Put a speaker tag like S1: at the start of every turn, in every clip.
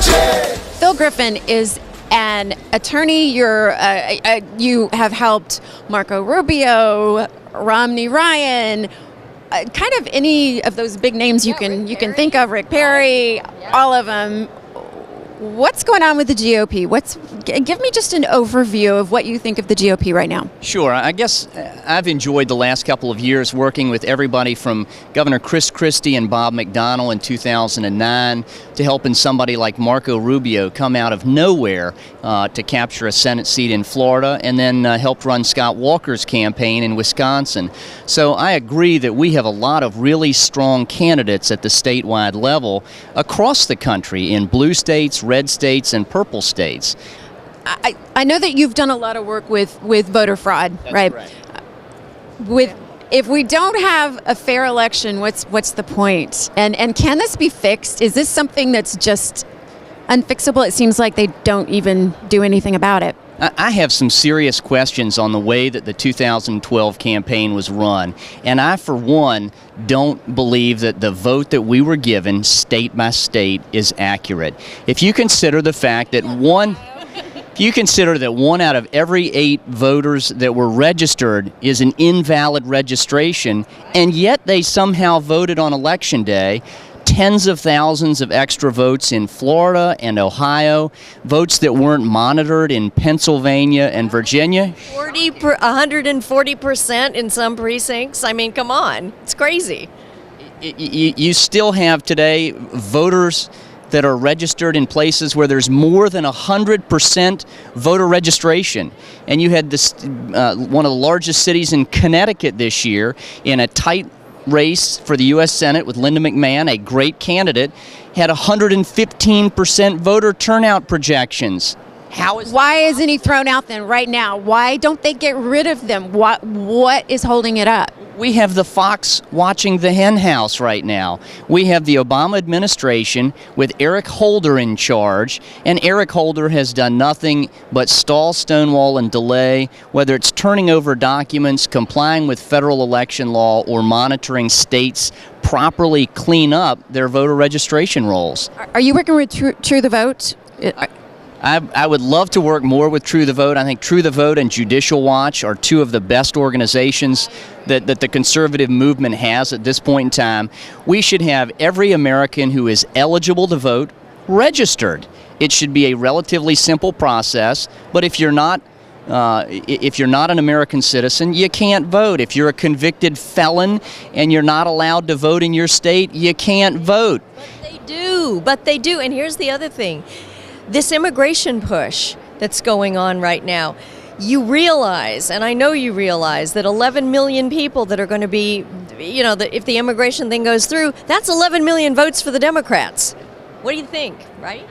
S1: Phil Griffin is an attorney. You have helped Marco Rubio, Romney Ryan, kind of any of those big names you can think of, Rick Perry, all of them. What's going on with the GOP? Give me just an overview of what you think of the GOP right now.
S2: Sure. I guess I've enjoyed the last couple of years working with everybody from Governor Chris Christie and Bob McDonnell in 2009 to helping somebody like Marco Rubio come out of nowhere to capture a Senate seat in Florida, and then helped run Scott Walker's campaign in Wisconsin. So I agree that we have a lot of really strong candidates at the statewide level across the country in blue states, red states, and purple states.
S1: I know that you've done a lot of work with voter fraud, right? If we don't have a fair election, what's the point? And can this be fixed? Is this something that's just unfixable? It seems like they don't even do anything about it.
S2: I have some serious questions on the way that the 2012 campaign was run, and I, for one, don't believe that the vote that we were given state by state is accurate. If you consider the fact that one out of every 8 voters that were registered is an invalid registration, and yet they somehow voted on Election Day, tens of thousands of extra votes in Florida and Ohio, votes that weren't monitored in Pennsylvania and Virginia.
S3: 140% in some precincts. I mean, come on. It's crazy.
S2: You still have today voters that are registered in places where there's more than 100% voter registration. And you had this one of the largest cities in Connecticut this year in a tight race for the U.S. Senate with Linda McMahon, a great candidate, had 115% voter turnout projections.
S1: Why isn't he thrown out then right now? Why don't they get rid of them? What is holding it up?
S2: We have the fox watching the hen house right now. We have the Obama administration with Eric Holder in charge, and Eric Holder has done nothing but stall, stonewall, and delay, whether it's turning over documents, complying with federal election law, or monitoring states properly clean up their voter registration rolls.
S1: Are you working with True the Vote?
S2: I would love to work more with True the Vote. I think True the Vote and Judicial Watch are 2 of the best organizations that the conservative movement has at this point in time. We should have every American who is eligible to vote registered. It should be a relatively simple process, but if you're not an American citizen, you can't vote. If you're a convicted felon and you're not allowed to vote in your state, you can't vote.
S3: But they do. And here's the other thing. This immigration push that's going on right now, you realize, and I know you realize, that 11 million people that are going to be, if the immigration thing goes through, that's 11 million votes for the Democrats. What do you think, right?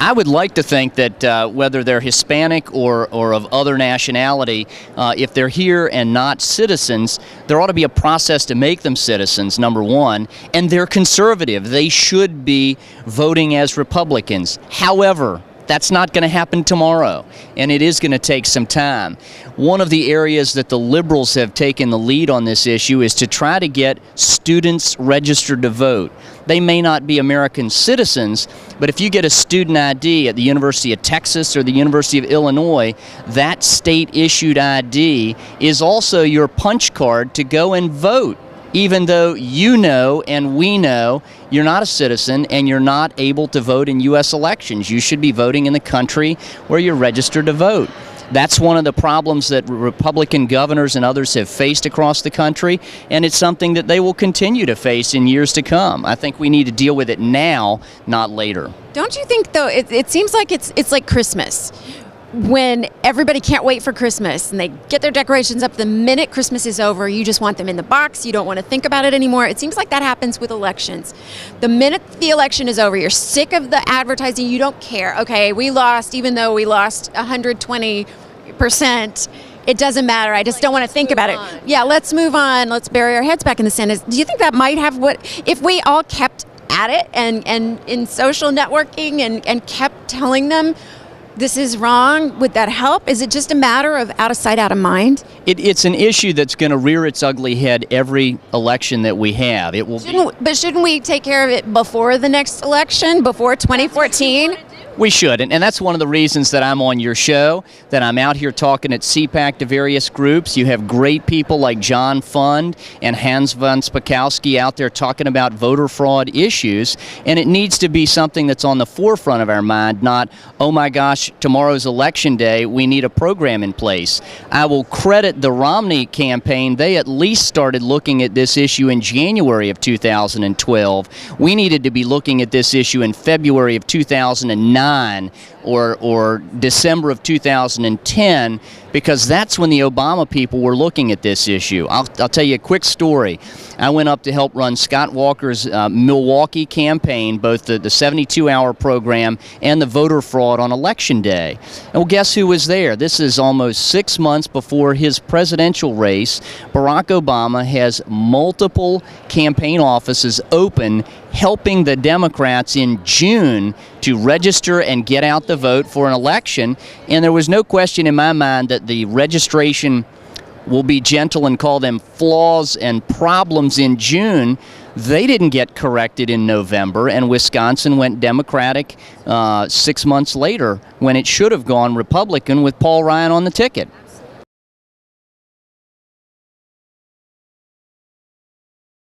S2: I would like to think that whether they're Hispanic or of other nationality, if they're here and not citizens, there ought to be a process to make them citizens, number one, and they're conservative. They should be voting as Republicans. However, that's not going to happen tomorrow, and it is going to take some time. One of the areas that the liberals have taken the lead on this issue is to try to get students registered to vote. They may not be American citizens, but if you get a student ID at the University of Texas or the University of Illinois, that state-issued ID is also your punch card to go and vote, even though you know and we know you're not a citizen and you're not able to vote in U.S. elections. You should be voting in the country where you're registered to vote. That's one of the problems that Republican governors and others have faced across the country, and it's something that they will continue to face in years to come. I think we need to deal with it now, not later.
S1: Don't you think, though, it seems like it's like Christmas, when everybody can't wait for Christmas and they get their decorations up the minute Christmas is over. You just want them in the box. You don't want to think about it anymore. It seems like that happens with elections. The minute the election is over, you're sick of the advertising. You don't care. Okay, we lost, even though we lost 120%. It doesn't matter. I just don't want to think about it. Yeah, let's move on. Let's bury our heads back in the sand. Do you think that might have if we all kept at it and in social networking and kept telling them, this is wrong? Would that help? Is it just a matter of out of sight, out of mind?
S2: It's an issue that's going to rear its ugly head every election that we have. It will.
S1: Shouldn't we take care of it before the next election, before 2014?
S2: We should, and that's one of the reasons that I'm on your show, that I'm out here talking at CPAC to various groups. You have great people like John Fund and Hans von Spakowski out there talking about voter fraud issues, and it needs to be something that's on the forefront of our mind, not, oh my gosh, tomorrow's election day, we need a program in place. I will credit the Romney campaign. They at least started looking at this issue in January of 2012. We needed to be looking at this issue in February of 2009. Or December of 2010, because that's when the Obama people were looking at this issue. I'll tell you a quick story. I went up to help run Scott Walker's Milwaukee campaign, both the 72-hour program and the voter fraud on Election Day. And well, guess who was there? This is almost 6 months before his presidential race. Barack Obama has multiple campaign offices open, helping the Democrats in June to register and get out the vote for an election. And there was no question in my mind that the registration, will be gentle and call them flaws and problems in June, they didn't get corrected in November, and Wisconsin went Democratic 6 months later when it should have gone Republican with Paul Ryan on the ticket.